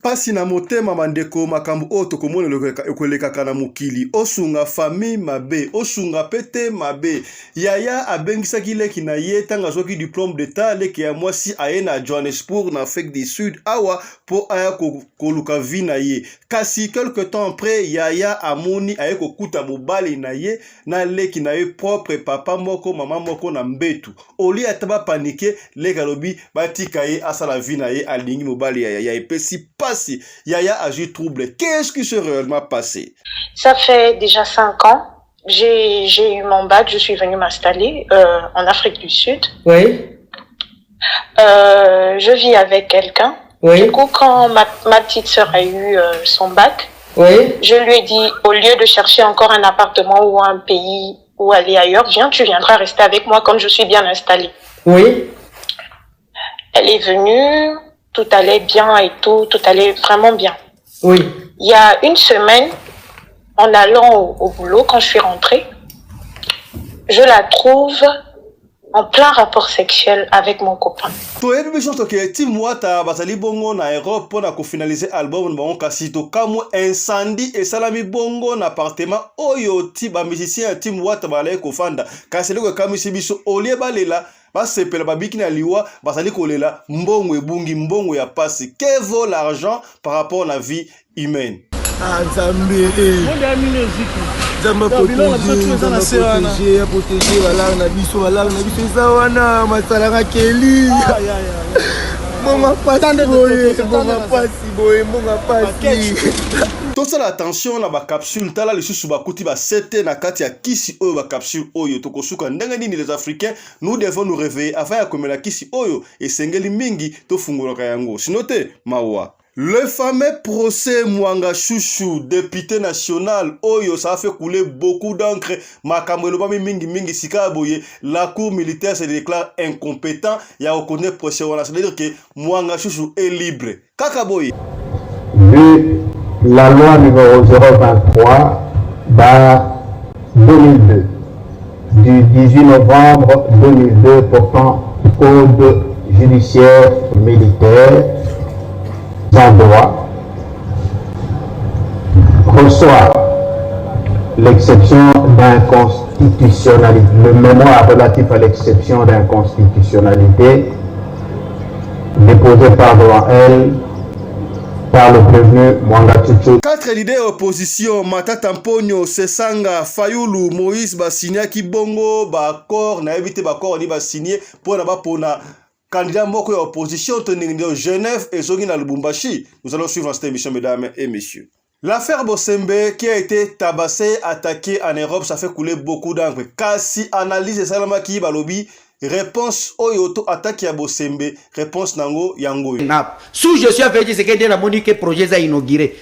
Pasi na motema mandeko makambu oto komone ekolekaka na mokili osunga famille mabe osunga pete mabe yaya abengisaki leki na ye tanga zoki diplôme d'état leki ya mwasi aye na Johannesburg na Afrique du Sud awa po aya koluka vi na ye kasi quelque temps après yaya amoni aye kokuta mobali na ye na leki na ye propre papa moko mama moko na mbetu oli ataba panike leki alobi batika ye asala vi na ye alingi mobali ya yaya epesi Yaya a eu trouble. Qu'est-ce qui s'est réellement passé? Ça fait déjà 5 ans. J'ai eu mon bac, je suis venue m'installer en Afrique du Sud. Oui. Je vis avec quelqu'un. Oui. Du coup, quand ma petite sœur a eu son bac, oui, je lui ai dit, au lieu de chercher encore un appartement ou un pays ou aller ailleurs, viens, tu viendras rester avec moi comme je suis bien installée. Oui. Elle est venue. Tout allait bien et tout allait vraiment bien. Oui. Il y a une semaine, en allant au boulot, quand je suis rentrée, je la trouve en plein rapport sexuel avec mon copain. Toyebi biso toke ti mwata bazali bongo na Europe pona ko finaliser album bango kasi to kamwe incendie esalami bongo na appartement oyo ti ba musicien ti mwata balai ko fanda kasi leko kamisi biso olie balela basepela babiki na liwa bazali kolela mbongo ebungi mbongo ya pasi que vaut l'argent par rapport à la vie humaine. Ah Nzambe Nzambe protéger balar na biso eza wana masalanga keli monga pasi Tosala attention na ba capsule tala lisusu bakuti ba sete na kati ya kisi oyo ba capsule oyo tokosuka ndenge nini les Africains nous devons nous réveiller avant ya komela kisi oyo esengeli mingi tofungolaka yango sinote mawa. Le fameux procès Mwanga Chouchou, député national, Oyo, ça a fait couler beaucoup d'encre. Makamwelo bami mingi sikaboye. La cour militaire se déclare incompétent. Ya reconnaît procès wana. C'est-à-dire que Mwanga Chouchou est libre. Kakaboye. De la loi numéro 023/2002 du 18 novembre 2002 portant code judiciaire militaire sans droit reçoit l'exception d'inconstitutionnalité, le mémoire relatif à l'exception d'inconstitutionnalité déposé par devant elle par le prévenu Mwanga Chouchou. 4 leaders opposition Matata Mponyo, Sesanga, Fayulu, Moïse Basigna Kibongo, Bakor, na évité Bakor ni Basigné pour na pona candidat moko ya opposition tenir Genève et Zongina Lubumbashi. Nous allons suivre cette émission, mesdames et messieurs. L'affaire Bosembe qui a été tabassée, attaquée en Europe, ça fait couler beaucoup d'encre. Kasi analyse Salama ki balobi, réponse Oyoto attaque ya Bosembe, réponse nango yango. Sous je suis avec ce que la monique projet a inauguré.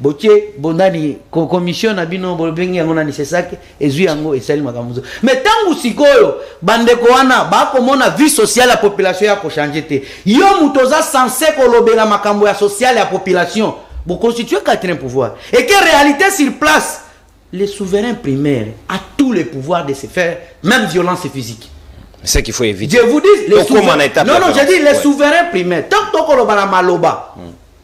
Botier bondani commission na bino bolbengi yango na nisesaki ezui yango esali makamuzo mais tangu sikoyo bandeko wana ba komona vie sociale ya population ya ko changer te yo mutoza censé kolobela makambo ya sociale ya population bo constituer quatrième pouvoir et que réalité sur place les souverains primaires a tous les pouvoirs de se faire même violence physique. C'est qu'il faut éviter. Je vous dis les souverains. Non, je dis les souverains primaires tant que kolobala maloba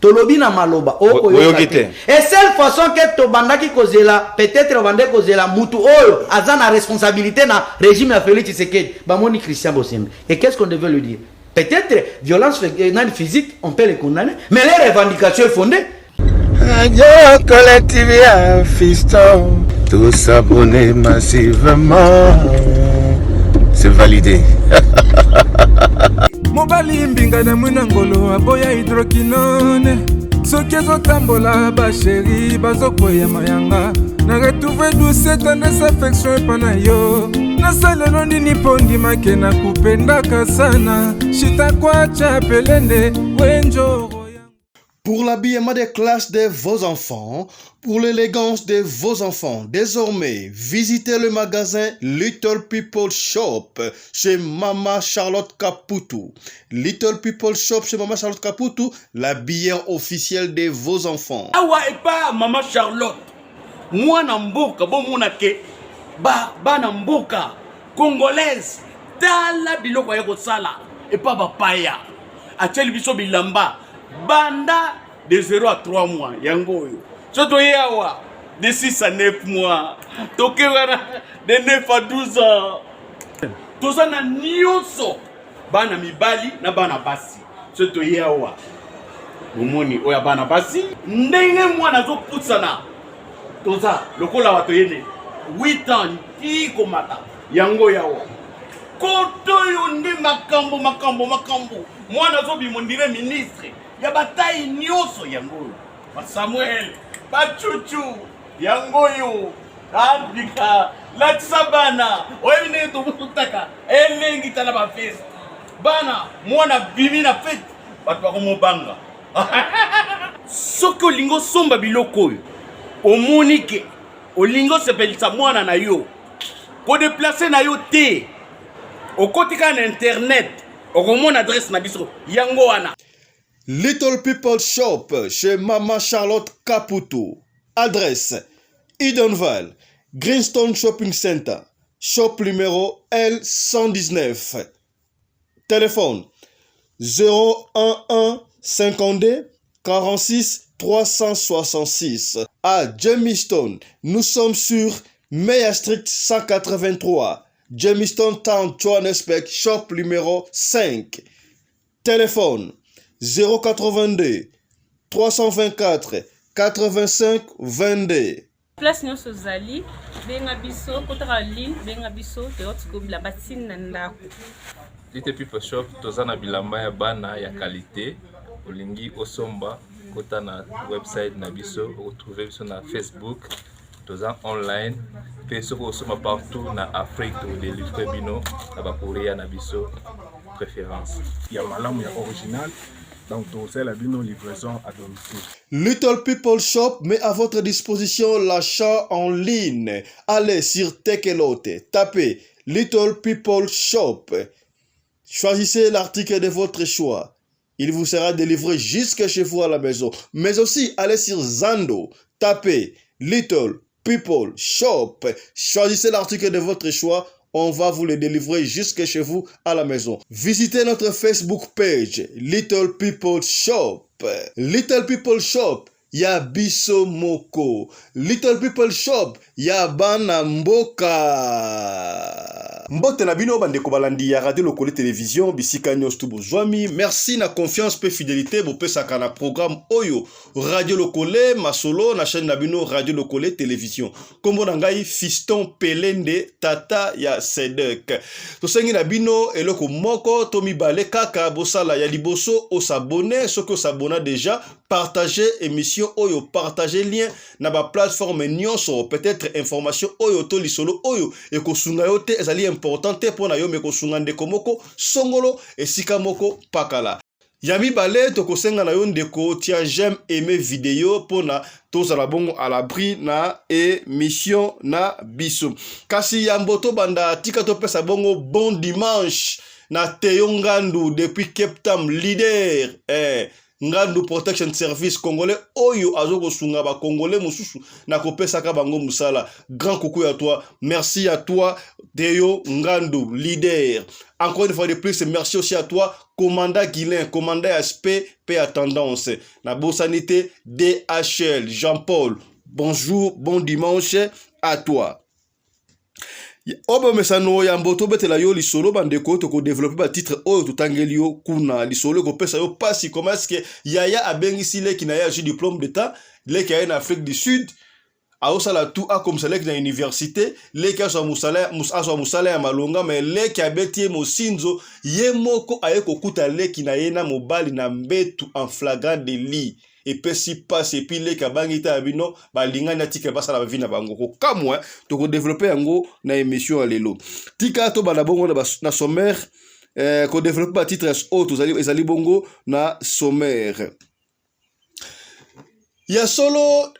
Tolobina maloba oko et seule façon que to bandaki kozela peut-être bande kozela mutu oyo azana responsabilité na régime ya Félix Tshisekedi bamoni Christian Bosembe et qu'est-ce qu'on devait lui dire peut-être violence physique on peut les condamner mais les revendications fondées Radio collective ya fiston tous s'abonner massivement c'est validé. Mobali mbinga na munangolo aboya hydroquinone soki ezotambola basheri bazokoya mayanga na retrouve douce tendresse affection epana yo nasalelo nini mpo ndimake na kupendaka sana shitakwacha pelende wenjoro. Pour l'habillement des classes de vos enfants, pour l'élégance de vos enfants, désormais, visitez le magasin Little People Shop chez Mama Charlotte Caputo. Little People Shop chez Mama Charlotte Caputo, l'habilleur officiel de vos enfants. Awa et pas Mama Charlotte. Moi namboka bon monake ba namboka congolaise tala biloko ya kosala et pas bapaya. Acheli biso bilamba banda de 0 à 3 mois yango yo so toyewa de 6 à 9 mois tokewara de 9 à 12 ans toza na nyonso bana mibali na bana basi so toyewa bomoni oya bana basi ndenge mwana azoputsana toza lokola bato yene 8 ans ti komata yango yawa koto yo nde makambo mwana azobima ndire ministre ya bataille nyonso yango ba Samuel bachuchu yango yo andika latisa bana oyebi ndenge tobutaka elengi tala bafeste bana mwana bimi na fete bato bakomobanga soki olingo somba biloko oyo omoni ke olingo sepelisa mwana na yo kodeplace na yo te okotika na internet okomona adresse na biso yango wana. Little People Shop chez Maman Charlotte Caputo. Adresse Edenval, Greenstone Shopping Center, shop numéro L119. Téléphone 011 52 46 366. À Jamestown, nous sommes sur Meyer Street 183. Jamestown Town, Johannesburg, shop numéro 5. Téléphone 082 324 85 22. Place nyonso zali benga biso kotaka ligne benga biso teotikobila batine na ndako. Little People Shop toza na bilamba ya bana ya qualité olingi osomba kota na website na biso retrouver biso na Facebook toza online pe soko osomba partout na Afrique to délivrer bino na ba Korea na biso préférence ya malamu ya original. Donc, c'est la livraison à domicile. Little People Shop met à votre disposition l'achat en ligne. Allez sur Tekelote, tapez Little People Shop. Choisissez l'article de votre choix. Il vous sera délivré jusque chez vous à la maison. Mais aussi, allez sur Zando, tapez Little People Shop. Choisissez l'article de votre choix. On va vous le délivrer jusque chez vous à la maison. Visitez notre Facebook page, Little People Shop. Little People Shop, ya biso moko. Little People Shop, ya bana mboka. Mbote na bino bande kobalandi ya Radio Lokole Télévision, bisika nyos tubo zwami. Merci na confiance pe fidélité bo pesaka na programme Oyo Radio Lokole masolo na chaîne na bino Radio Lokole Télévision. Kombo na ngai Fiston Pelende tata ya Sedek. To sengi na bino eloko moko to mibale kaka bosala ya liboso o s'abonner soki o s'abonna déjà partager émission Oyo partager lien na ba plateforme nyonso peut-être information Oyo to lisolo Oyo e ko sunga yo te ezali important te pona yo me ko sunga ndeko moko songolo esika moko pakala. Yami balé to ko senga na yo ndeko tia j'aime aimer vidéo pona tozala bongo à l'abri na émission na biso. Kasi yamboto banda tika to pesa bongo bon dimanche na Teyo Ngandu depuis Cape Town leader Ngandu Protection Service congolais oyo azoko sunga ba congolais mususu na kopesa ka bango musala. Grand coucou à toi, merci à toi Teyo Ngandu leader. Encore une fois de plus, merci aussi à toi commandant Guilain, commandant SP P à tendance na Bosanité DHL Jean-Paul. Bonjour, bon dimanche à toi. Oba mesano ya mboto betela yo lisolo bandeko to ko développer ba titre oyo tutangeli yo kuna lisolo ko pesa yo pasi comment est-ce que yaya abengisi le ki na ya diplôme d'état le ki en Afrique du Sud a osala tout a comme ça le ki na université le ki aso musala ya malonga mais le ki abetie mosinzo ye moko aye kokuta le ki na yena mobali na mbetu en flagrant délit et puis si passe et puis les kabangita abino ba linga na tika basa la vina bango ko kamwa to ko développer yango na émission alelo tika to bana bongo na sommaire ko développer ba titre autres ezali bongo na sommaire ya solo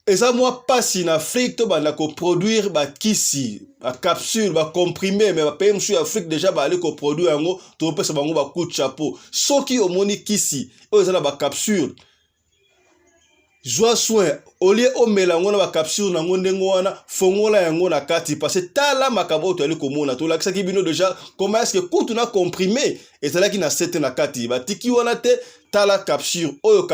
eza moi pasi na Afrique to bana ko produire ba kisi ba capsule ba comprimé mais ba pays sur Afrique déjà ba aller ko produire yango to pesa bango ba coup de chapeau soki omoni kisi o eza na ba capsule Joie soin olie omela yango na bacapsule nango ndenge wana fongola yango na kati parce que tala makambo oyo toyali komona tolakisaki bino déjà comment est-ce que kutu na comprimé ezalaki na sete na kati batiki wana te tala capsule oyo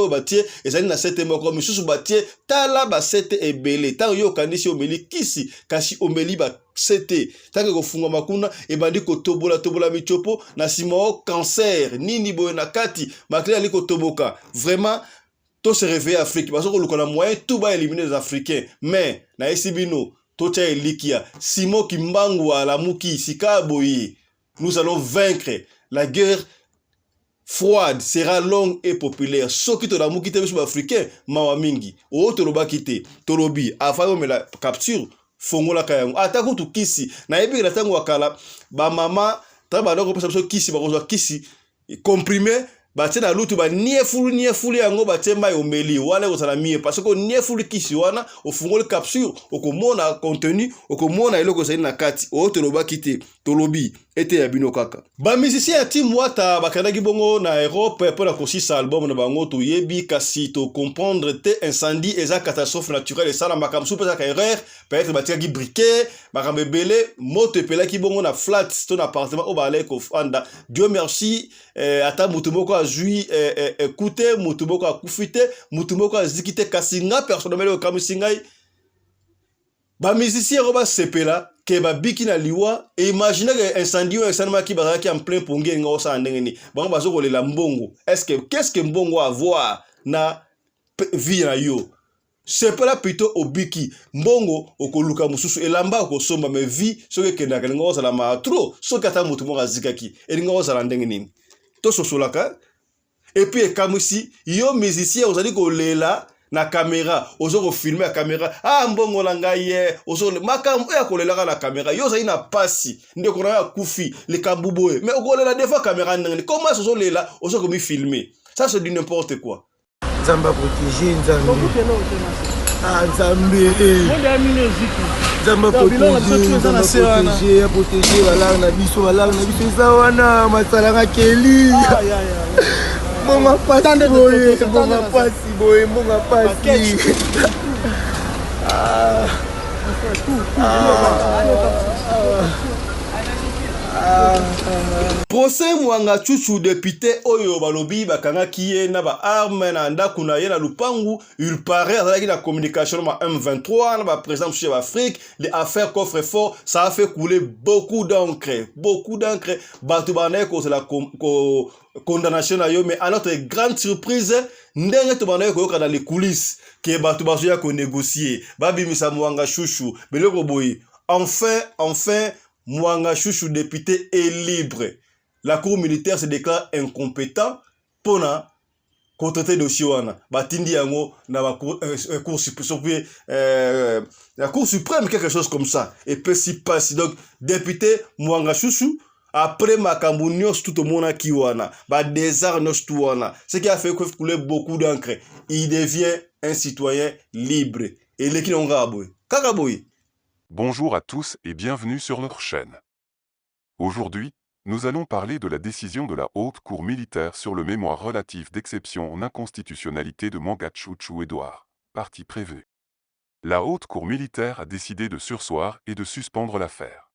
batie ezali na sete moko misusu batie tala basete ebele ntango yo okandisi omeli kisi kasi omeli basete ntango ekofungwama kuna ebandi kotobola michopo na nsima o cancer nini boye na kati makili ali kotoboka vraiment to se réveiller Afrique parce que le moyen tout va éliminer les Africains mais na esibino to tia elikia Simo Kimbangwa la muki sikaboyi nous allons vaincre la guerre froide sera longue et populaire soki to la muki te biso africain mawa mingi o to loba kite to lobi afayo me la capture fongola kayango atako to kisi na ebi la tango wakala ba mama taba doko pesa kisi ba kozwa kisi comprimé batie na lutu ba niefulu yango batie mai omeli wana kozala mie parce que niefulu kisi wana ofungoli capsule okomona contenu okomona eloko ezali na kati oyo tolobaki te tolobi ete ya bino kaka bamusicien ya team wata bakendaki bongo na Europe mpo na kosisa album na bango toyebi kasi tocomprendre te incendie eza catastrophe naturelle esala makambo supu ezaka erreur peut-être batiaki briquet makambo ebele moto epelaki bongo na flat to na appartement oyo balai kofanda Dieu merci ata mutu moko azwi ekute mutu moko akufi te mutu moko aziki te kasi nga personnellement okamwisi ngai bamusicien oyo basepela ke babiki na liwa et imaginez que incendie oyo esalemaki bazalaki en plein pongi nga osala ndenge nini bango bazokolela mbongo qu'est-ce que mbongo avoir na vie na yo sepela plutôt obiki mbongo okoluka mususu elamba okosomba mais vie soki ekendaka elinga ozala ma trop soki ata motu moko azikaki elinga ozala ndenge nini tososolaka et puis ekamwisi yo musicien ozali kolela na caméra ozo filmer la caméra mbongo na ngai ye ozo makambo ya kolelaka na caméra yo zali na pasi ndeko na ya kufi le kabuboe mais okolela defa caméra ndenge comment ozo lela ozo komi filmer ça c'est du n'importe quoi Nzamba protéger Nzamba Nzambe Nzamba protéger wala na biso eza wana masalanga keli Monga pasi boye, monga pasi. Procès Mwanga Chuchu député oyo balobi bakangaki ye na ba arme na ndako na ye na lupangu il paraît avec la communication ma M23 na ba président chef Afrique les affaires coffre-fort ça a fait couler beaucoup d'encre batu banaye ko la condamnation na yo mais à notre grande surprise ndenge to banaye ko yoka dans les coulisses que batu bazoya ko négocier babimisa Mwanga Chuchu beloko boyi enfin Mwanga Chuchu député est libre. La cour militaire se déclare incompétent pour na contenter dossier wana. Batindi yango na la cour suprême quelque chose comme ça. Et peut s'y passer donc député Mwanga Chuchu après makambo nyos tout le monde qui wana. Ba désarmes tout wana. Ce qui a fait couler beaucoup d'encre. Il devient un citoyen libre. Et les qui n'ont pas boy. Kakaboy. Bonjour à tous et bienvenue sur notre chaîne. Aujourd'hui, nous allons parler de la décision de la Haute Cour militaire sur le mémoire relatif d'exception en inconstitutionnalité de Mwanga Chuchu Edouard, partie prévue. La Haute Cour militaire a décidé de surseoir et de suspendre l'affaire.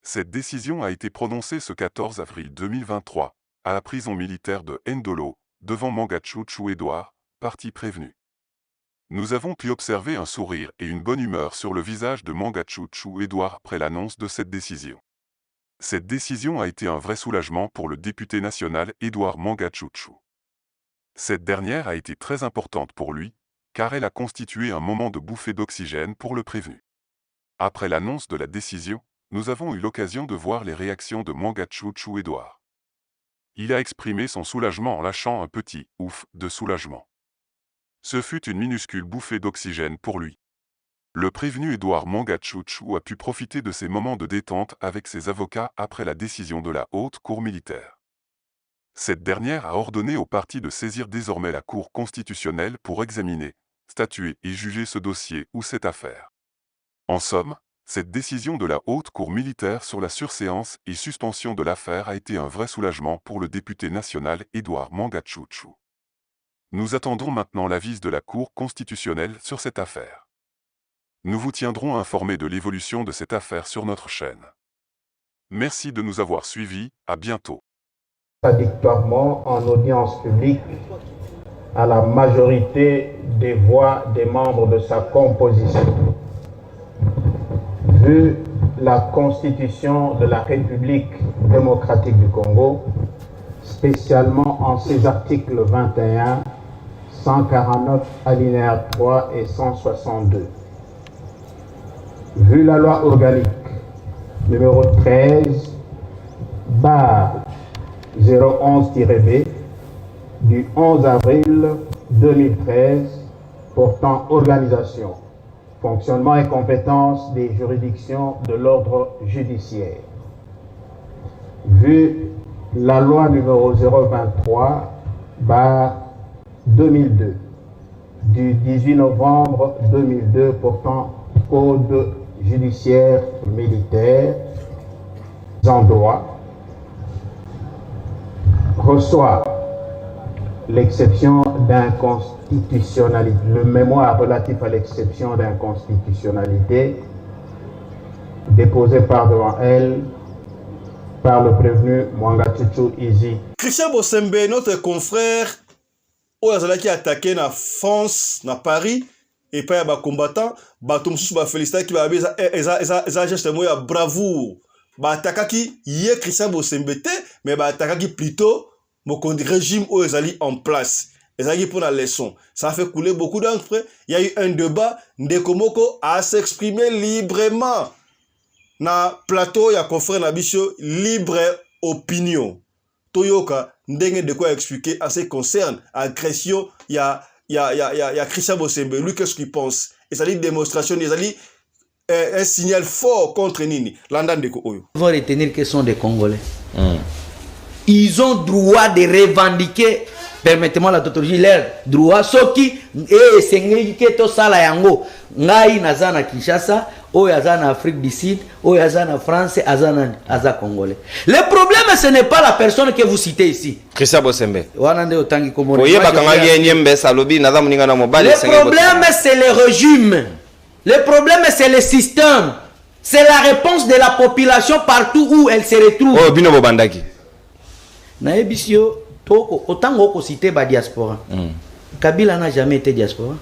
Cette décision a été prononcée ce 14 avril 2023, à la prison militaire de Ndolo, devant Mwanga Chuchu Edouard, partie prévenue. Nous avons pu observer un sourire et une bonne humeur sur le visage de Mwanga Chuchu Edouard après l'annonce de cette décision. Cette décision a été un vrai soulagement pour le député national Edouard Mwanga Chuchu. Cette dernière a été très importante pour lui, car elle a constitué un moment de bouffée d'oxygène pour le prévenu. Après l'annonce de la décision, nous avons eu l'occasion de voir les réactions de Mwanga Chuchu Edouard. Il a exprimé son soulagement en lâchant un petit « ouf » de soulagement. Ce fut une minuscule bouffée d'oxygène pour lui. Le prévenu Edouard Mwanga Chuchu a pu profiter de ces moments de détente avec ses avocats après la décision de la Haute Cour militaire. Cette dernière a ordonné au parti de saisir désormais la Cour constitutionnelle pour examiner, statuer et juger ce dossier ou cette affaire. En somme, cette décision de la Haute Cour militaire sur la surséance et suspension de l'affaire a été un vrai soulagement pour le député national Edouard Mwanga Chuchu. Nous attendons maintenant l'avis de la Cour constitutionnelle sur cette affaire. Nous vous tiendrons informés de l'évolution de cette affaire sur notre chaîne. Merci de nous avoir suivis, à bientôt. Contradictoirement en audience publique à la majorité des voix des membres de sa composition. Vu la Constitution de la République démocratique du Congo, spécialement en ses articles 21, 149 alinéa 3 et 162. Vu la loi organique numéro 13 011-B du 11 avril 2013 portant organisation, fonctionnement et compétences des juridictions de l'ordre judiciaire. Vu la loi numéro 023/2002 du 18 novembre 2002 portant code judiciaire militaire en droit, reçoit l'exception d'inconstitutionnalité, le mémoire relatif à l'exception d'inconstitutionnalité déposé par devant elle par le prévenu Mwangachuchu Izi. Christian Bosembe, notre confrère, qui a attaqué na France, na Paris, et pas les combattants, batum sous ba félicité qui va eza justement ya bravoure. Ba attaquaki yé Christian Bosembe, mais ba attaquaki plutôt mon régime où ils allaient en place. Ils allaient pour la leçon. Ça a fait couler beaucoup d'encre. Il y a eu un débat. Ndekomoko a s'exprimer librement. Na plateau, il y a confrère Nabisho, libre opinion. Toyoka, ndenge de quoi expliquer en ce qui concerne agression. Il y a Christian Bosembe. Lui, qu'est-ce qu'il pense? Et ça dit démonstration, ils allaient un signal fort contre Nini. Landan de Oyo. Ils vont retenir que ce sont des Congolais. Ils ont droit de revendiquer, permettez-moi la tautologie, leur droit. Ce qui est c'est tout ça là yango. Ngai nazana Kinshasa, ou yazana Afrique du Sud, ou yazana France, azana Congolais. Le problème ce n'est pas la personne que vous citez ici. Christian Bosembe. Le problème c'est le régime. Le problème c'est le système. C'est la réponse de la population partout où elle se retrouve. Oh, bino bobandaki. Na ebisio toko otango ko cité ba diaspora. Kabila n'a jamais été diaspora.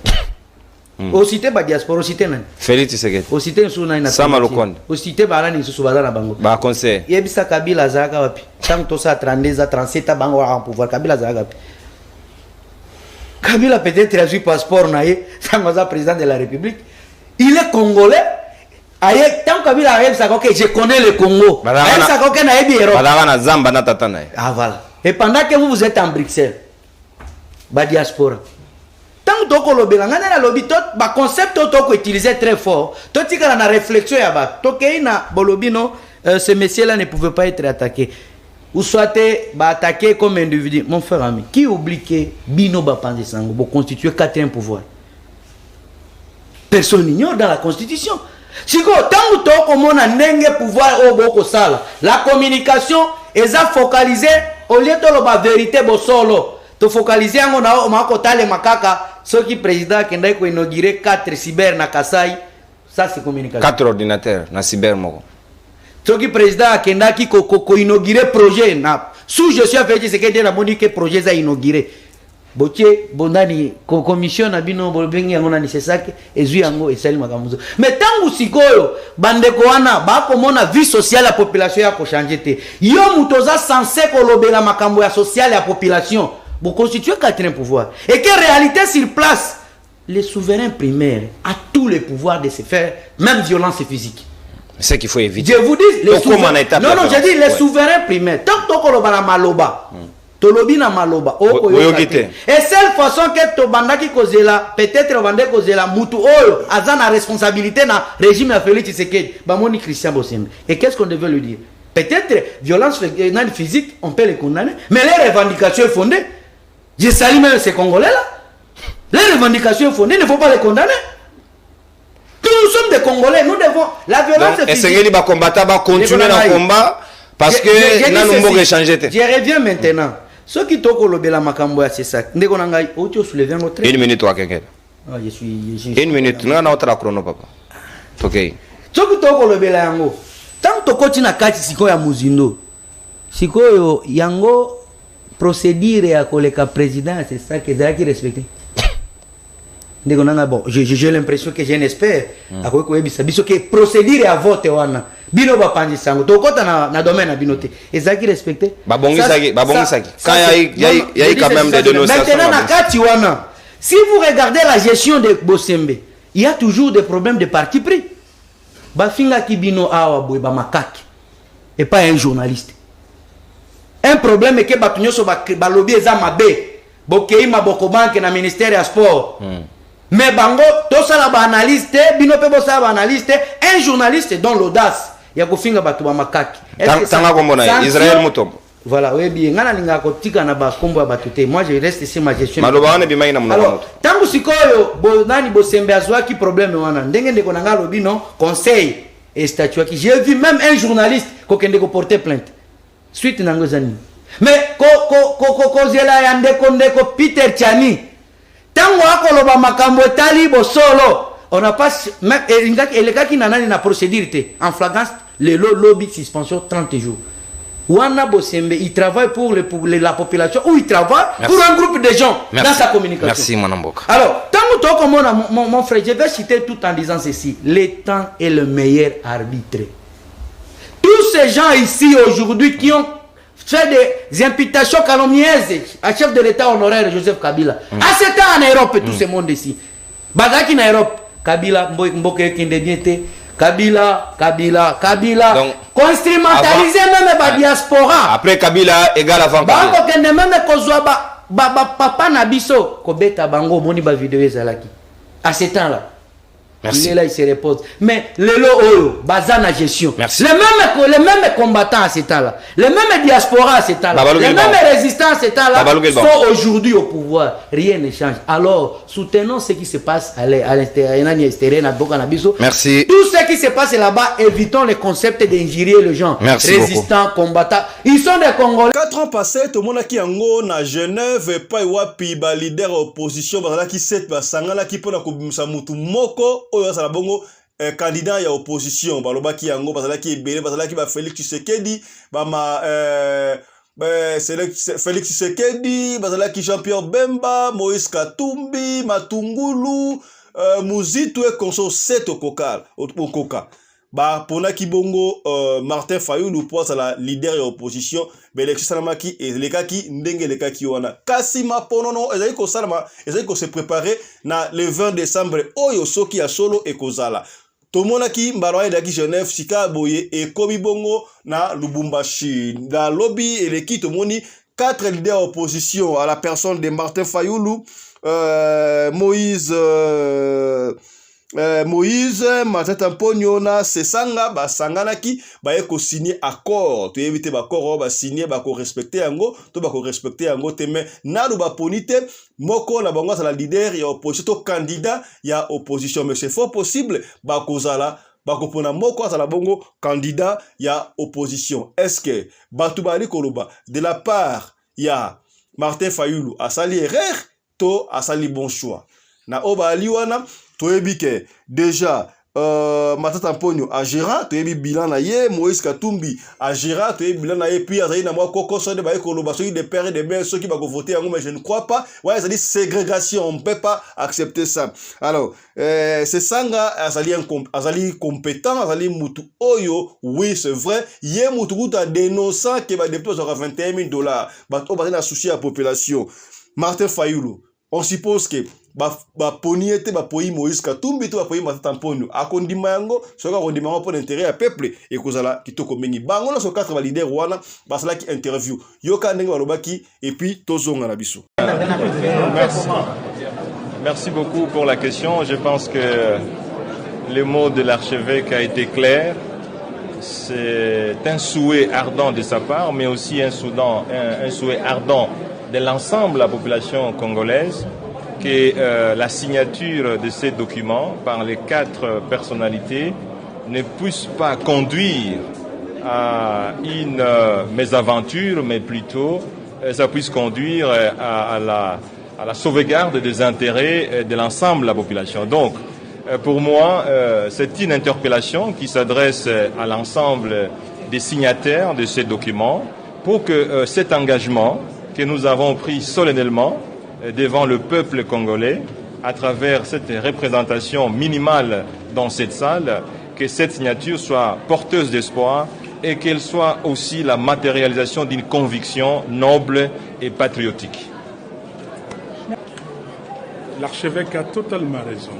Au cité ba diaspora, au cité nan. Félix Tshisekedi. Au cité suna ina. Sama Lukonde. Au cité barani nsusu bazana bango. Ba conseil. Yebisa Kabila zaka wapi? Tant to sa 32 37 bango en pouvoir Kabila zaka wapi? Kabila peut-être a eu passeport naé, tant que président de la République. Il est congolais. Aye, tant Kabila a ça que je connais le Congo. Aye, ça que na ebi Europe. Ah voilà. Et pendant que vous êtes en Bruxelles, ba diaspora. Tant que toko lobela ngana na lobi tot ba concept toko utilisé très fort. Tot tika na réflexion ya ba. Toke na bolobino ce monsieur là ne pouvait pas être attaqué. Ou soit ba attaqué comme individu. Mon frère ami, qui oublie que bino ba panze sango bo constituer quatrième pouvoir. Personne n'ignore dans la constitution. Si tant que toko mona ndenge pouvoir au boko sala, la communication est focalisée au lieu de la vérité bosolo. To focaliser en na makotale makaka ceux qui président qui ndai ko inaugurer 4 cyber na Kasai, ça c'est communication. 4 ordinateurs na cyber moko. Ceux qui président qui ndaki ko inaugurer projet na sous je suis fait c'est que la monique projet za inaugurer. Botier bondani commission na bino bolbengi yango na nisesake ezui yango esali makamuzo. Mais tangu sikoyo bandeko wana ba komona vie sociale la population ya ko changer te. Yo mutoza censé kolobela makambo ya sociale ya population. Vous constituez quatrième pouvoir. Et que réalité sur place, les souverains primaires a tous les pouvoirs de se faire, même violence physique. C'est qu'il faut éviter. Je vous dis, les souverains. Non, non, j'ai dit les souverains primaires. Tant que tu as maloba, tolobi na maloba. Et seule façon que tu bandaki kozela, peut-être bande kozela, mutu oyo, azana responsabilité na régime à Félix Tshisekedi, bamoni Christian Bosembe. Et qu'est-ce qu'on devait lui dire? Peut-être violence physique, on peut les condamner, mais les revendications fondées. Je salue même ces Congolais-là. Les revendications fondées, il ne faut pas les condamner. Nous sommes des Congolais, nous devons... La violence physique... Et les combattants vont continuer le combat parce que nous avons changé. Je reviens maintenant. Ce qui toko lobela makambo ya c'est ça. Ndeko na ngai ocho soulever un autre. 1 minute wa keke. Ah, je suis 1 minute nga na otra chrono papa. Okay. Ce qui toko lobela yango. Tant toko tina kati siko ya muzindo. Sikoyo yango procédure ya koleka président c'est ça que ça qui respecter. Ndeko nanga bon, j'ai l'impression que j'ai un expert akoye ko yebisa biso que procédure ya vote wana. Bino ba panzi sango. Tokota na domaine na binote. Et qui respecter. Babongisaki. Quand il y a quand même des dénonciations. Maintenant na kati wana. Si vous regardez la gestion de Bosembe, il y a toujours des problèmes de parti pris. Bafinga kibino awa boy ba makaki. Et pas un journaliste. Un problème est que batunyo so ba lobby eza mabe. Bokei maboko banque na ministère ya sport. Mais bango to sala ba analyste, bino pe bo sala ba analyste, un journaliste dans l'audace. Ya kofinga batu ba makaki. Tanga komona Israël Mutombo. Voilà, oui bien ngana linga ko tika na ba kombo ba tuté. Moi je reste sur ma gestion. Maloba wana bimaina muna. Alors, tangu sikoyo bo nani Bosembe azwa ki problème wana. Ndenge ndeko nanga lobi non conseil et statut qui j'ai vu même un journaliste ko kende ko porter plainte. Suite nango zani. Mais ko zela ya ndeko Peter Chani. Tango akoloba makambo tali bo solo. On n'a pas même le gars qui n'a na procédure en flagrance le lobby suspension 30 jours. Wana Bosembe il travaille pour la population ou il travaille pour un groupe de gens dans sa communication. Merci mon amboka. Alors, tant que mon frère, je vais citer tout en disant ceci, le temps est le meilleur arbitre. Tous ces gens ici aujourd'hui qui ont fait des imputations calomnieuses à chef de l'État honoraire Joseph Kabila. À ce temps en Europe, tout ce monde ici. Bagaki en Europe, Kabila, Mboke Kindebiete, Kabila. Donc, instrumentaliser même la diaspora. Après Kabila, égal avant Kabila. Bango kende même kozwa papa Nabiso, kobeta bango moni ba vidéo ezalaki. À ce temps-là. Merci. Il est là, il se repose. Mais le Oyo, Bazana gestion. Merci. Les mêmes combattants à ce temps-là, les mêmes diasporas à ce temps-là, les mêmes résistants à ce temps-là sont aujourd'hui au pouvoir. Rien ne change. Alors, soutenons ce qui se passe à l'extérieur. Merci. Tout ce qui se passe là-bas, évitons le concept d'injurier les gens. Merci résistants, combattants. Ils sont des Congolais. 4 ans passés, tout le monde qui en na Genève, pas wapi ba leader opposition, ba qui set ba sangala qui pona ko mutu moko. Oyo sala bongo candidat ya opposition baloba ki yango bazala ki ebele bazala ki ba Félix Tshisekedi ba ma Félix Tshisekedi bazala ki Jean-Pierre Bemba Moïse Katumbi Matungulu Muzitu e konso seto kokal okoka ba pona ki bongo Martin Fayulu pour la leader ya opposition Belex Salamaki et lekaki ndenge lekaki wana kasi maponono ezali ko salama ezali ko se préparer na le 20 décembre oyo soki ya solo ekozala tomonaki mbalo ya ki Genève sika boye e komi bongo na Lubumbashi na lobby eleki tomoni 4 leaders opposition à la personne de Martin Fayulu Moïse Matata Mponyo na Sesanga basanganaki baye ko signer accord to éviter ba accord ba signer ba ko respecter yango to ba ko respecter yango te mais na lu ba ponite moko na bango la leader ya opposition to candidat ya opposition mais c'est fort possible ba kozala ba ko pona moko la bongo candidat ya opposition est-ce que batu bali koloba de la part ya Martin Fayulu a sali erreur to a sali bon choix na oba aliwana toyebike déjà Matata Mponyo agera toyebi bilan na ye Moïse Katumbi agera toyebi bilan na ye puis azali na mwa koko sonde ba ekoloba soki de père et de mère soki ba ko voter yango mais je ne crois pas ouais ça dit ségrégation on peut pas accepter ça alors c'est sanga azali compétent azali mutu oyo oui c'est vrai ye mutu kuta dénonçant que ba député aura $21,000 ba to ba na souci à population Martin Fayulu on suppose que ba poniete ba poyi Moïse Katumbi to ba poyi Matata Mponyo akondima yango soka kondima yango pour l'intérêt ya peuple et kozala kitoko mingi bango na so 4 ba leader wana basala ki interview yoka ndenge balobaki et puis tozonga na biso. Merci beaucoup pour la question. Je pense que le mot de l'archevêque a été clair. C'est un souhait ardent de sa part, mais aussi un souhait ardent de l'ensemble de la population congolaise que la signature de ces documents par les 4 personnalités ne puisse pas conduire à une mésaventure, mais plutôt ça puisse conduire à la sauvegarde des intérêts de l'ensemble de la population. Donc, pour moi, c'est une interpellation qui s'adresse à l'ensemble des signataires de ces documents pour que cet engagement que nous avons pris solennellement devant le peuple congolais à travers cette représentation minimale dans cette salle, que cette signature soit porteuse d'espoir et qu'elle soit aussi la matérialisation d'une conviction noble et patriotique. L'archevêque a totalement raison.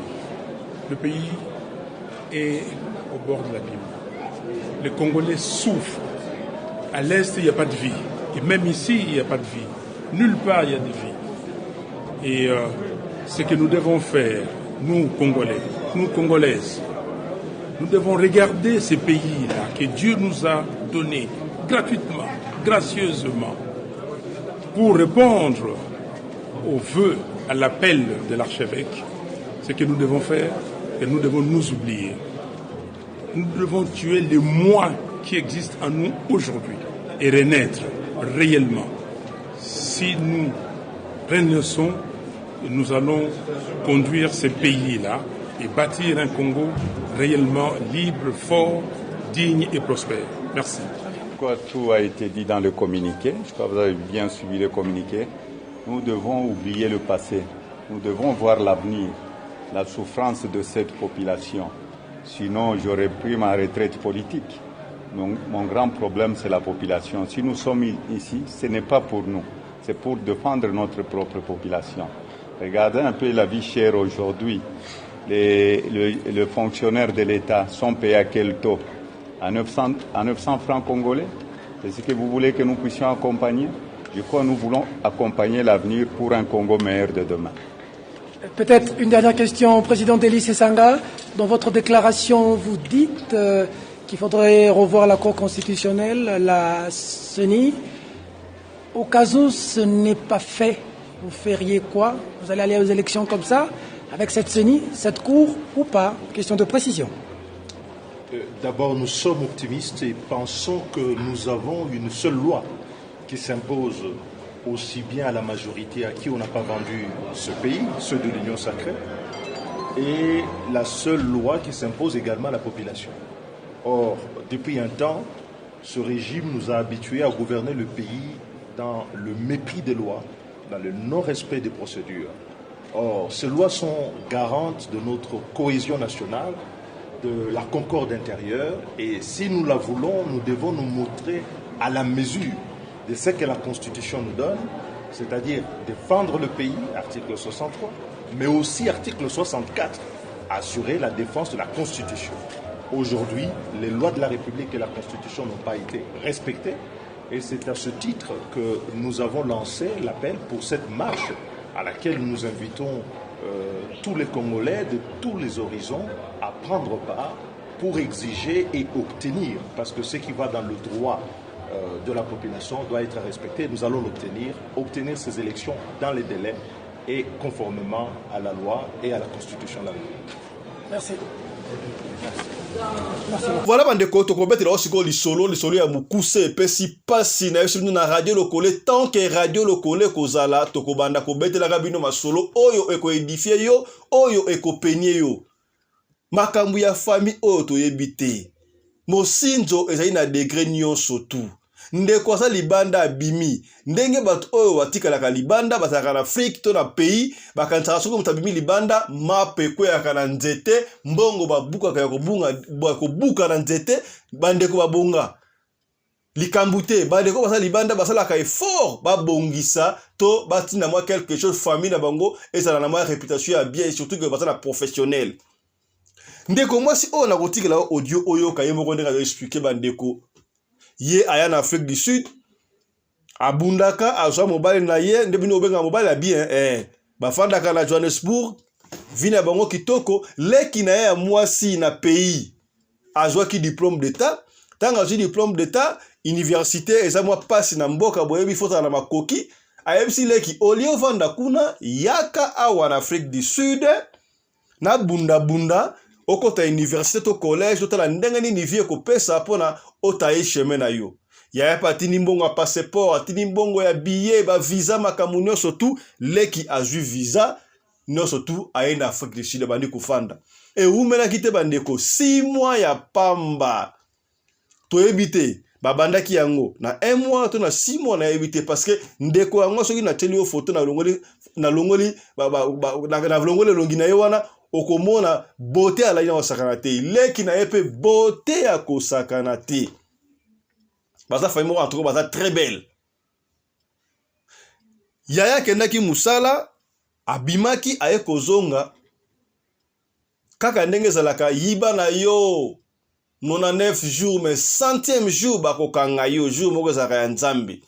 Le pays est au bord de l'abîme. Les Congolais souffrent. À l'Est, il n'y a pas de vie. Et même ici, il n'y a pas de vie. Nulle part, il y a de vie. Et ce que nous devons faire, nous, Congolais, nous, Congolaises, nous devons regarder ces pays-là que Dieu nous a donnés gratuitement, gracieusement, pour répondre aux vœux, à l'appel de l'archevêque. Ce que nous devons faire, et nous devons nous oublier. Nous devons tuer les moi qui existent en nous aujourd'hui et renaître réellement. Si nous renaissons, nous allons conduire ces pays-là et bâtir un Congo réellement libre, fort, digne et prospère. Merci. Tout a été dit dans le communiqué. Je crois que vous avez bien suivi le communiqué. Nous devons oublier le passé. Nous devons voir l'avenir, la souffrance de cette population. Sinon, j'aurais pris ma retraite politique. Donc, mon grand problème, c'est la population. Si nous sommes ici, ce n'est pas pour nous. C'est pour défendre notre propre population. Regardez un peu la vie chère aujourd'hui. Les fonctionnaires de l'État sont payés à quel taux? À 900 francs congolais. C'est ce que vous voulez que nous puissions accompagner? Je crois que nous voulons accompagner l'avenir pour un Congo meilleur de demain. Peut-être une dernière question, Président Delis Esanga. Dans votre déclaration, vous dites qu'il faudrait revoir la Cour constitutionnelle, la CENI. Au cas où ce n'est pas fait, vous feriez quoi? Vous allez aller aux élections comme ça, avec cette CENI, cette Cour ou pas? Question de précision. D'abord, nous sommes optimistes et pensons que nous avons une seule loi qui s'impose aussi bien à la majorité à qui on n'a pas vendu ce pays, ceux de l'Union sacrée, et la seule loi qui s'impose également à la population. Or, depuis un temps, ce régime nous a habitués à gouverner le pays dans le mépris des lois, dans le non-respect des procédures. Or, ces lois sont garantes de notre cohésion nationale, de la concorde intérieure, et si nous la voulons, nous devons nous montrer à la mesure de ce que la Constitution nous donne, c'est-à-dire défendre le pays, article 63, mais aussi article 64, assurer la défense de la Constitution. Aujourd'hui, les lois de la République et la Constitution n'ont pas été respectées, et c'est à ce titre que nous avons lancé l'appel pour cette marche à laquelle nous invitons tous les Congolais de tous les horizons à prendre part pour exiger et obtenir, parce que ce qui va dans le droit de la population doit être respecté. Nous allons obtenir ces élections dans les délais et conformément à la loi et à la Constitution de la République. Merci. Voilà bandeko tokobetela osiko lisolo ya mukuse epesi pasi na yesu na radio lokole tant que radio lokole kozala tokobanda kobetela kabino masolo oyo ekoedifie yo oyo ekopenye yo makambu ya famille oyo toyebite mosinzo ezali na degré nyonso tu ndeko asa libanda abimi ndenge bato oyo batikalaka libanda bataka na Afrique to na pays bakanisaka soki moto abimi libanda mape ekweyaka na nzete mbongo babukaka ya kobuka na nzete bandeko babonga likambu te bandeko basa libanda basalaka effort babongisa to batina mwa quelque chose famille na bango ezala na mwa réputation ya bien et surtout que basala professionnel ndeko mwasi oyo nakotikela audio oyo kaye moko ndenge azoexpliquer bandeko ye aya na Afrique du Sud abundaka azwa mobile na ye ndebino obenga mobile ya bien bafandaka na Johannesburg vina bango kitoko leki na ya mwasi na pays azwa ki diplôme d'état tanga azwi diplôme d'état université eza mwa pasi na mboka boyebi fota na makoki ayebisi leki olio vanda kuna yaka awa na Afrique du Sud na bunda okota université to collège to la ndenge ni vie ko pesa pona otaye chemin na yo Yaya pa atindi mbongo ya passeport, atindi mbongo ya billet, ba visa makambo nyonso tu, leki azwi visa, nyonso tu aye na Afrique du Sud bandi kufanda. E umelaki te bandeko 6 mois ya pamba. Toyebi te babandaki yango na 1 mois to na 6 mois na yebi parce que ndeko yango soki na teli yo photo na longoli na longoli na longoli longi na ye wana okomona beauté ala ina osakana te leki na yepe beauté ya kosakana te baza faimo en tout cas baza très belle. Yaya kendaki musala abimaki aye kozonga kaka ndenge ezalaka yiba na yo 99 jours mais 100e jour bakokanga yo jour moko ezalaka ya nzambe.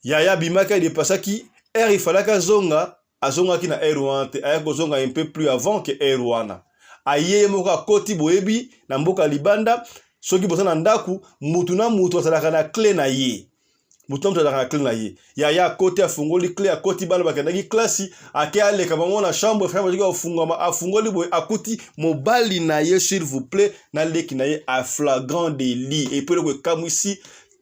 Yaya bimaki adepasaki ere ifalaka zonga azongaki na ere wana te aye kozonga un peu plus avant que ere wana aye moko akoti boyebi na mboka libanda soki boza na ndaku mutu na mutu azalaka na clé na ye. Mutu na azalaka na clé na ye. Yaya akoti afungoli clé akoti bana bakendaki klasi ake aleka bango na chambre frère baziki afungama afungoli boye akuti mobali na ye s'il vous plaît na leki na ye a flagrant délit et puis le kamwisi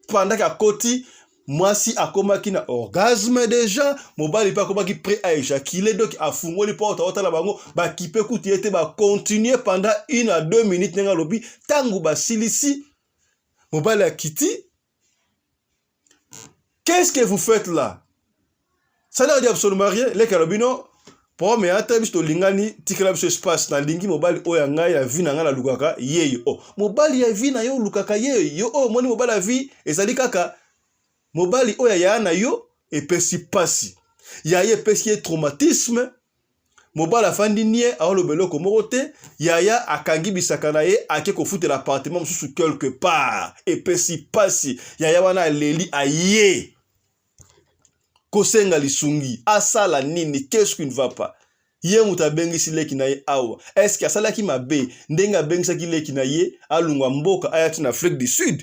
pendant qu'akoti mwasi akomaki na orgasme déjà mobali pa akomaki prêt à éjaculer donc afungoli porte otala bango ba kipe kuti ete ba continuer pendant 1 à 2 minutes nenga lobi tangu basilisi mobali akiti. Qu'est-ce que vous faites là? Ça n'a dit absolument rien. Les carabino, pour me ata bisto lingani tikela biso espace na lingi mobali oya ngai ya vi na nga na lukaka yeyo. Oh, mobali ya vi na yo lukaka yeyo. Oh, moni mobali ya vi ezali kaka mobali oya ya na yo epesi pasi. Ya ye pesi traumatisme. Mobali afandi nie awolo beloko moko te yaya akangi bisaka na ye ake kofuta l'appartement mususu quelque part epesi pasi yaya wana leli aye kosenga lisungi asala nini qu'est-ce qui ne va pas ye muta bengisi leki na ye awa est-ce que asala ki mabe ndenga bengisa ki leki na ye alungwa mboka ayati na Afrique du Sud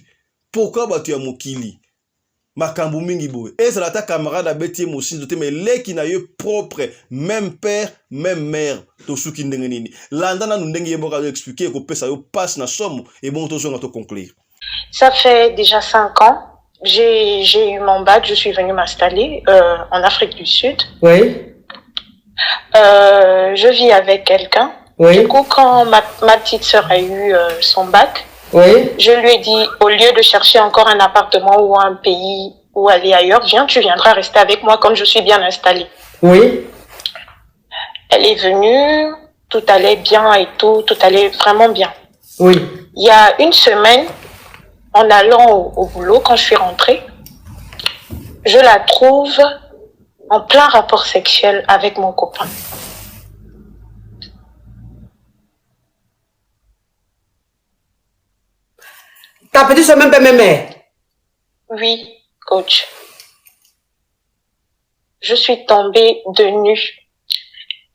pourquoi batu ya mokili makambu mingi boye ezala ta camarade abeti mosinzo te mais leki na ye propre même père même mère to suki ndenge nini landa na ndenge ye mboka expliquer ko pesa yo passe na somme et bon to zonga to conclure. Ça fait déjà 5 ans. J'ai eu mon bac, je suis venue m'installer en Afrique du Sud. Oui. Je vis avec quelqu'un. Oui. Du coup, quand ma petite sœur a eu son bac, oui. Je lui ai dit, au lieu de chercher encore un appartement ou un pays ou aller ailleurs, viens, tu viendras rester avec moi comme je suis bien installée. Oui. Elle est venue, tout allait bien et tout allait vraiment bien. Oui. Il y a 1 semaine, en allant au boulot, quand je suis rentrée, je la trouve en plein rapport sexuel avec mon copain. Ta petite soeur même pas même mère? Oui, coach. Je suis tombée de nu.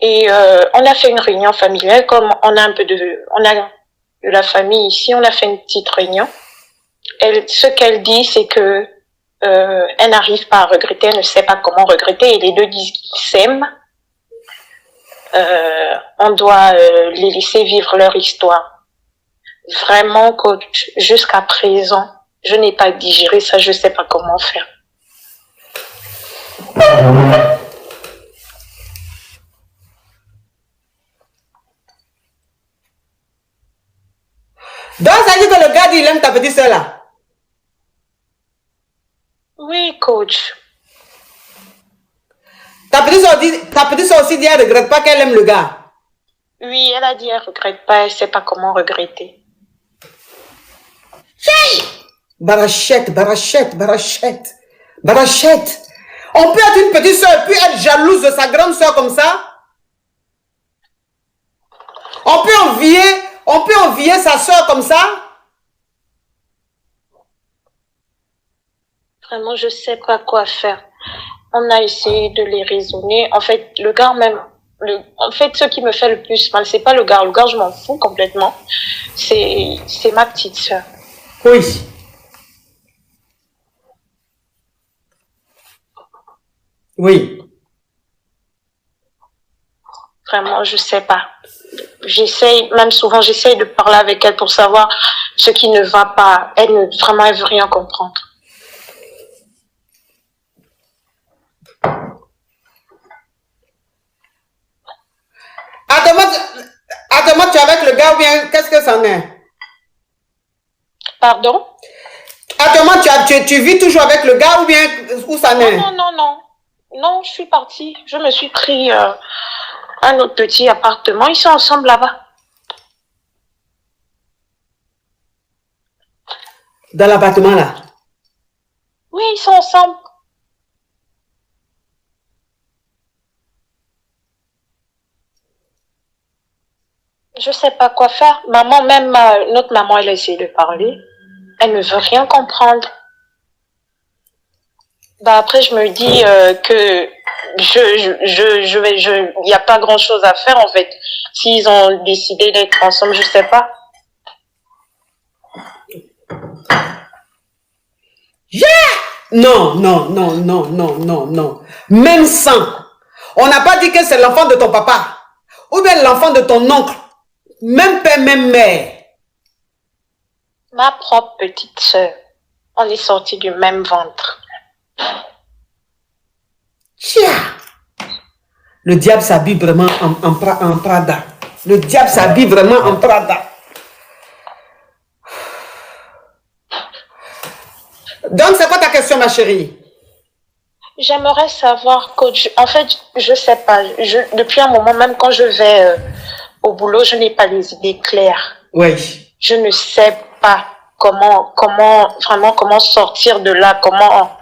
Et on a fait une réunion familiale, comme on a de la famille ici, on a fait une petite réunion. Ce qu'elle dit, c'est que elle n'arrive pas à regretter, elle ne sait pas comment regretter, et les deux disent qu'ils s'aiment. On doit les laisser vivre leur histoire. Vraiment, coach, jusqu'à présent, je n'ai pas digéré ça, je ne sais pas comment faire. Donc, ça dit que le gars, il aime ta petite soeur là? Oui, coach. Ta petite soeur aussi dit qu'elle ne regrette pas qu'elle aime le gars? Oui, elle a dit qu'elle ne regrette pas, elle ne sait pas comment regretter. Barachette. On peut être une petite soeur puis être jalouse de sa grande soeur comme ça? On peut envier sa soeur comme ça? Vraiment, je ne sais pas quoi faire. On a essayé de les raisonner. En fait, le gars même, ce qui me fait le plus mal, c'est pas le gars. Le gars, je m'en fous complètement. C'est ma petite soeur. Oui. Oui. Vraiment, je sais pas. J'essaye de parler avec elle pour savoir ce qui ne va pas. Vraiment, elle veut rien comprendre. Attends, tu es avec le gars ou bien qu'est-ce que ça en est? Pardon? Attends, tu vis toujours avec le gars ou bien où ça en est? Non. Non, je suis partie. Je me suis pris un autre petit appartement. Ils sont ensemble là-bas. Dans l'appartement là? Oui, ils sont ensemble. Je sais pas quoi faire. Maman, même notre maman, elle a essayé de parler. Elle ne veut rien comprendre. Bah après, je me dis que il n'y a pas grand chose à faire en fait. S'ils ont décidé d'être ensemble, je sais pas. Non. Même sans. On n'a pas dit que c'est l'enfant de ton papa. Ou bien l'enfant de ton oncle. Même père, même mère. Ma propre petite sœur. On est sortis du même ventre. Chia. Le diable s'habille vraiment en Prada. Le diable s'habille vraiment en Prada. Donc, c'est quoi ta question, ma chérie? J'aimerais savoir, coach. En fait, je sais pas. Depuis un moment, même quand je vais au boulot, je n'ai pas les idées claires. Oui. Je ne sais pas comment sortir de là, comment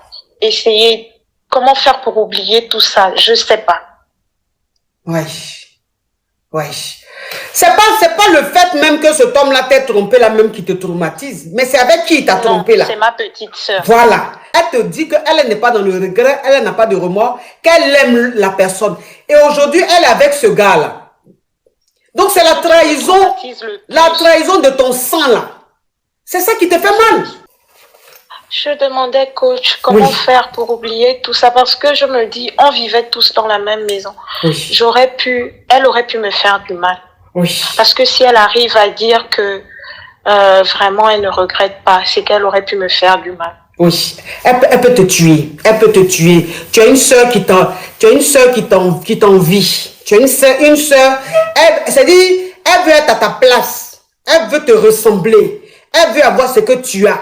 faire pour oublier tout ça. Je sais pas. Ouais. C'est pas le fait même que cet homme-là t'ait trompé là même qui te traumatise, mais c'est avec qui il t'a trompé là. C'est ma petite sœur. Voilà. Elle te dit qu'elle n'est pas dans le regret, elle n'a pas de remords, qu'elle aime la personne. Et aujourd'hui, elle est avec ce gars-là. Donc c'est la trahison de ton sang là. C'est ça qui te fait mal. Je demandais, coach, comment faire pour oublier tout ça, parce que je me dis, on vivait tous dans la même maison. Oui. Elle aurait pu me faire du mal. Oui. Parce que si elle arrive à dire que vraiment elle ne regrette pas, c'est qu'elle aurait pu me faire du mal. Oui, elle peut te tuer. Elle peut te tuer. Tu as une sœur qui t'envie. Tu as une sœur, c'est-à-dire, elle veut être à ta place. Elle veut te ressembler. Elle veut avoir ce que tu as.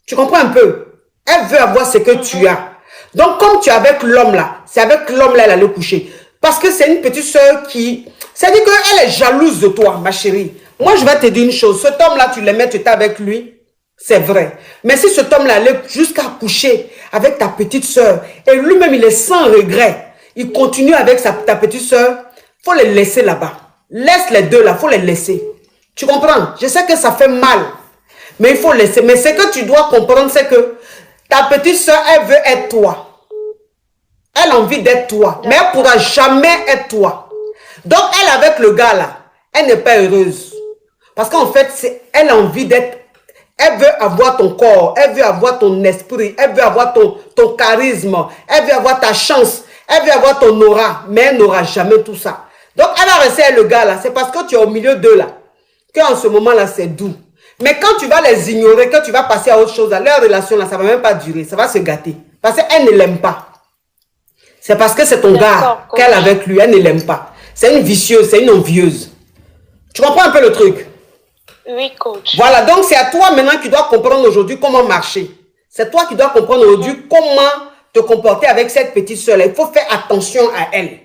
Tu comprends un peu? Elle veut avoir ce que tu as. Donc, comme tu es avec l'homme là, c'est avec l'homme là, elle allait coucher. Parce que c'est une petite soeur qui... C'est-à-dire qu'elle est jalouse de toi, ma chérie. Moi, je vais te dire une chose. Cet homme là, tu l'aimais, tu étais avec lui. C'est vrai. Mais si cet homme là allait jusqu'à coucher avec ta petite soeur, et lui-même, il est sans regret, il continue avec ta petite soeur, il faut les laisser là-bas. Laisse les deux là, il faut les laisser. Tu comprends? Je sais que ça fait mal. Mais il faut laisser. Mais ce que tu dois comprendre, c'est que ta petite soeur, elle veut être toi. Elle a envie d'être toi. Mais elle ne pourra jamais être toi. Donc, elle avec le gars là, elle n'est pas heureuse. Parce qu'en fait, elle a envie d'être... Elle veut avoir ton corps. Elle veut avoir ton esprit. Elle veut avoir ton charisme. Elle veut avoir ta chance. Elle veut avoir ton aura. Mais elle n'aura jamais tout ça. Donc, elle va rester avec le gars là. C'est parce que tu es au milieu d'eux là. Qu'en ce moment là, c'est doux. Mais quand tu vas les ignorer, quand tu vas passer à autre chose, leur relation là, ça ne va même pas durer. Ça va se gâter. Parce qu'elle ne l'aime pas. C'est parce que c'est ton gars qu'elle a avec lui. Elle ne l'aime pas. C'est une vicieuse, c'est une envieuse. Tu comprends un peu le truc? Oui, coach. Voilà, donc c'est à toi maintenant qui dois comprendre aujourd'hui comment marcher. C'est toi qui dois comprendre aujourd'hui comment te comporter avec cette petite soeur là. Il faut faire attention à elle.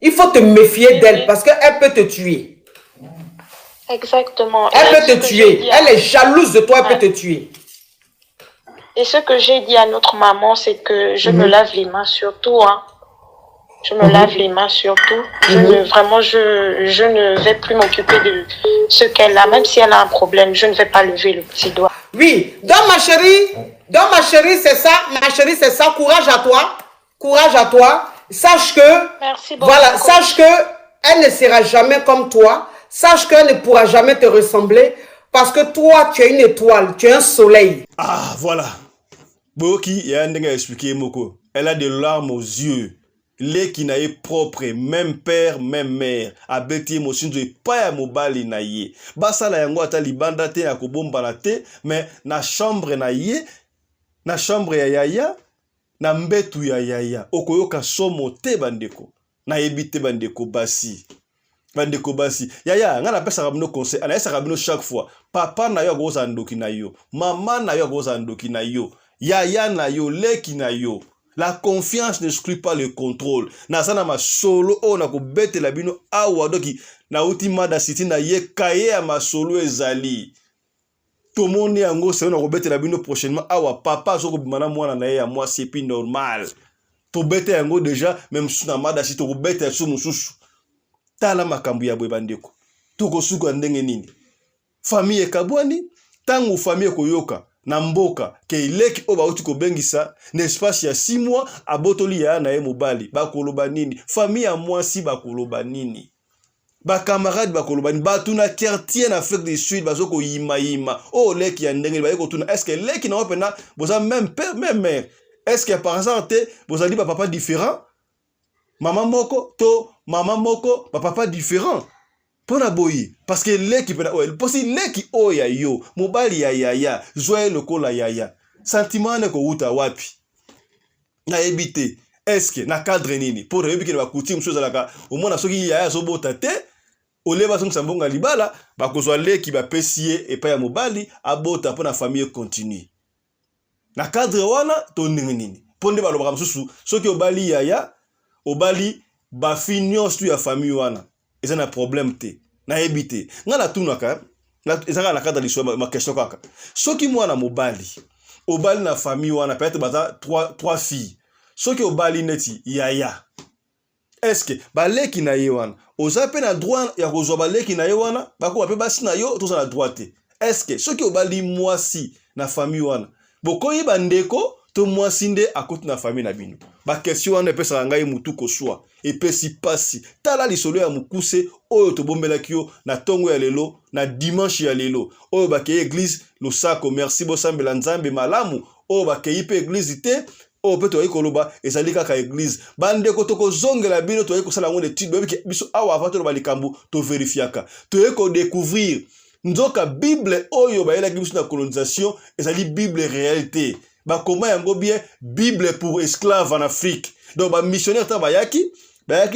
Il faut te méfier d'elle parce qu'elle peut te tuer. Exactement. Elle peut te tuer. Elle est jalouse de toi, elle peut te tuer. Et ce que j'ai dit à notre maman, c'est que je me lave les mains surtout. Hein. Je me lave les mains surtout. Je ne vais plus m'occuper de ce qu'elle a. Même si elle a un problème, je ne vais pas lever le petit doigt. Oui. Donc ma chérie, c'est ça. Ma chérie, c'est ça. Courage à toi. Courage à toi. Sache que... Merci beaucoup. Voilà, sache que elle ne sera jamais comme toi. Sache qu'elle ne pourra jamais te ressembler parce que toi, tu es une étoile, tu es un soleil. Ah, voilà. Boki, il y a un expliqué Moko. Elle a des larmes aux yeux. leki na ye propre, même père même mère abeti ye mosinzo epai ya mobali na ye basala yango ata libanda te ya kobombana te, mais na chambre na ye, na chambre ya yaya, na mbetu ya yaya okoyoka somo te bandeko, nayebi te bandeko basi. Bandeko basi yaya nga napesaka bino conseil, anayesaka bino chaque fois, papa na yo akoza ndoki na yo, mama na yo akoza ndoki na yo, yaya na yo, leki na yo. La confiance n'exclut pas le contrôle. Nazana ma solo o na ko betela bino awa doki na ultima da city na ye kaye ya ma solo ezali. Tomoni yango se na ko betela bino prochainement awa papa so ko bimana mwana na ye ya moi c'est plus normal. To bete yango déjà même suna mada city ko bete so mususu. Tala makambu ya bwe bandeko. To ko suka ndenge nini? Famille kabwani tangu famille koyoka na mboka ke ileki o bauti ko bengisa na espace ya 6 mois abotoli ya na ye mobali bakoloba nini, famille ya mwasi bakoloba nini, ba camarade bakoloba nini, ba tuna quartier na Afrique du Sud bazoko yima o leki ya ndenge ba yeko tuna, est-ce que leki na opena boza même père même mère, est-ce que par exemple bozali ba papa différent, maman moko to maman moko ba papa différent pona boyi, parce que leki pena o posi leki o ya yo mobali ya yaya joye lokola yaya sentiment ne ko uta wapi na ebite, est-ce que na cadre nini pour rebiki na coutume chose la ka au moins na soki yaya so bota te oleba son sambonga libala ba kozwa leki ba pesie et pa ya mobali abota pona famille continue na cadre wana to nini ponde ba lobaka mususu soki obali yaya obali ba finion stu ya famille wana eza na problème te na ebite nga na tunaka ezanga na kada liswa ma question kaka soki mwana mobali obali na famille wana peut-être baza 3 filles soki obali neti yaya, est-ce que baleki na ye wana oza pe na droit ya kozwa baleki na ye wana bako pe basi na yo toza na droit te, est-ce que soki obali mwasi na famille wana bokoyi bandeko to mwasi nde akoti na famille na bino ba question wana epesa ngai mutu ko swa epesi pasi tala lisolo ya mukuse oyo to bombelaki yo na tongo ya lelo na dimanche ya lelo oyo ba ke église losako merci bosambela nzambe malamu oyo ba ke ipe église te oyo pe to yikoloba ezali kaka église bandeko to kozongela bino to yikosala ngo étude bebi biso awa avant to ba likambu to vérifiaka to yiko découvrir nzoka bible oyo ba yela biso na colonisation ezali bible réalité ba koma yango bien bible pour esclaves en Afrique. Donc ba missionnaire ta bayaki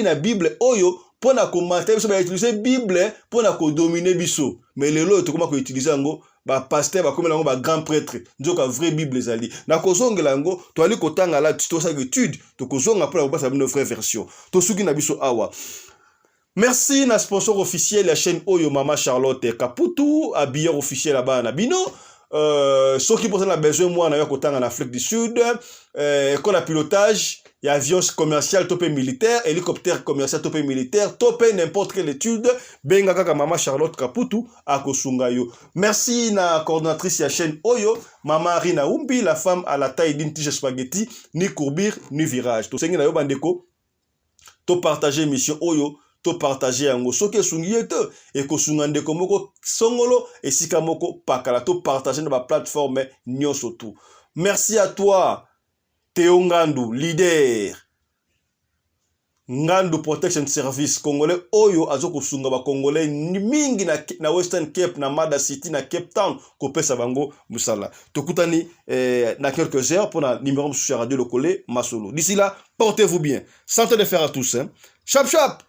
na bible oyo pona ko mater biso ba utiliser bible pona ko dominer biso, mais lelo to koma ko utiliser ngo ba pasteur ba komela ngo ba grand prêtre nzoka vrai bible ezali na kozongela ngo to ali kotanga la to sa étude to kozonga pona ko pasa bino vraie version to suki na biso awa. Merci na sponsor officiel la chaîne Oyo Mama Charlotte Kaputu, habilleur officiel là-bas na bino. Ceux qui posent la besoin moi na kotanga en Afrique du Sud, école à pilotage, il y a avion commercial topé militaire, hélicoptère commercial topé militaire, topé n'importe quelle étude, benga kaka Mama Charlotte Kaputu à Kosungayo. Merci na coordinatrice ya chaîne Oyo, Mama Rina Umbi, la femme à la taille d'une tige spaghetti, ni courbure ni virage. To sengi na yo bandeko, to partager mission Oyo. To partager yango soki sungi ete e ko sungande komoko songolo et sika moko pakala to partager na ba plateforme nyoso tout. Merci à toi Théo Ngandu, leader Ngandu Protection Service congolais oyo azoko sunga ba congolais mingi na Western Cape na Mada City na Cape Town ko pesa bango musala. Tokutani na quelques heures pour la numéro sur radio Lokole Masolo. D'ici là, portez-vous bien. Santé de fer à tous hein. Chap chap.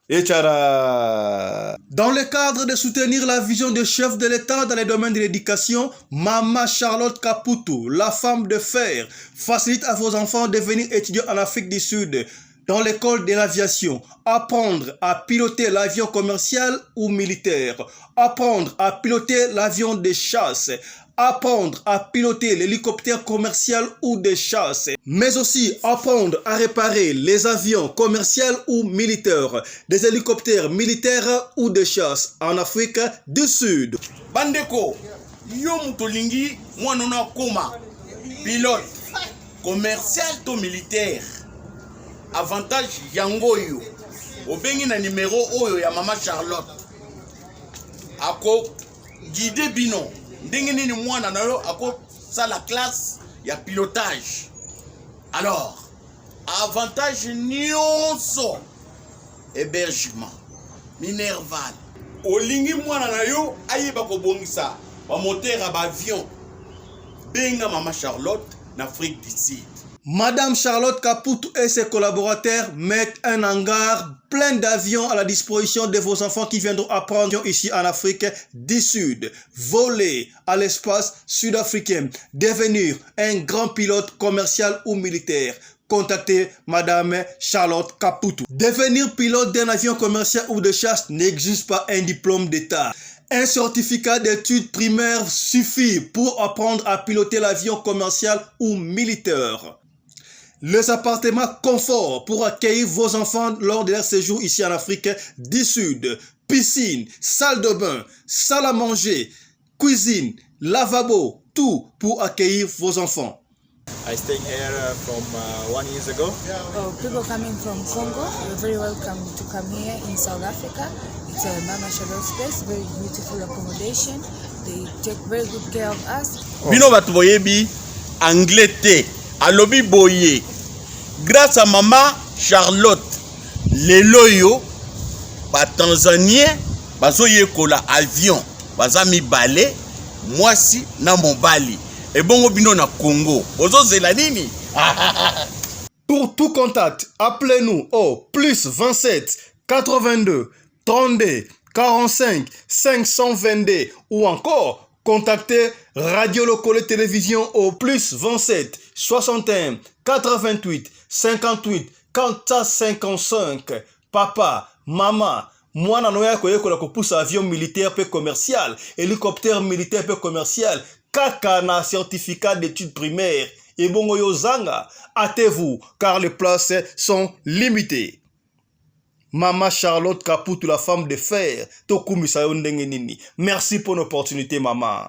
Et tchara. Dans le cadre de soutenir la vision du chef de l'État dans les domaines de l'éducation, Mama Charlotte Kaputu, la femme de fer, facilite à vos enfants de venir étudier en Afrique du Sud, dans l'école de l'aviation, apprendre à piloter l'avion commercial ou militaire, apprendre à piloter l'avion de chasse, apprendre à piloter l'hélicoptère commercial ou de chasse, mais aussi apprendre à réparer les avions commerciaux ou militaires, des hélicoptères militaires ou de chasse en Afrique du Sud. Bandeko, yo mutolingi mwanona koma pilote commercial to militaire. Avantage yango yo. Obengi na numéro oyo ya Mama Charlotte. Ako guide bino. Ndenge nini mwana na yo ako sa la classe ya pilotage. Alors, avantage nyonso hébergement minerval olingi mwana na yo ayeba kobongisa ba moteur à avion benga Mama Charlotte en Afrique du Sud. Madame Charlotte Caputo et ses collaborateurs mettent un hangar plein d'avions à la disposition de vos enfants qui viendront apprendre ici en Afrique du Sud. Voler à l'espace sud-africain, devenir un grand pilote commercial ou militaire. Contactez Madame Charlotte Caputo. Devenir pilote d'un avion commercial ou de chasse n'exige pas un diplôme d'État. Un certificat d'études primaires suffit pour apprendre à piloter l'avion commercial ou militaire. Les appartements confort pour accueillir vos enfants lors de leur séjour ici en Afrique du Sud. Piscine, salle de bain, salle à manger, cuisine, lavabo, tout pour accueillir vos enfants. I stayed here from 1 year ago. People coming from Congo, you're very welcome to come here in South Africa. It's a Mama Charlotte space, very beautiful accommodation. They take very good care of us. Bino batu boyebi anglais te, alobi boye. Grâce à Mama Charlotte, lelo yo ba Tanzanien bazo yekola avion, baza mibale, mwasi na mobali. Et bon bino na Congo. Ozo zela nini? Pour tout contact, appelez-nous au plus 27 82 32 45 522 ou encore contactez Radio Locale Télévision au plus 27 61 88 58 455. Papa, maman, mwana noya koyekola kopusa avion militaire pe commercial, hélicoptère militaire pe commercial, kaka na certificat d'études primaires. Et bongo yozanga, hâtez-vous car les places sont limitées. Mama Charlotte Caputo, la femme de fer, Tokumisa Yondenge Nini. Merci pour l'opportunité, maman.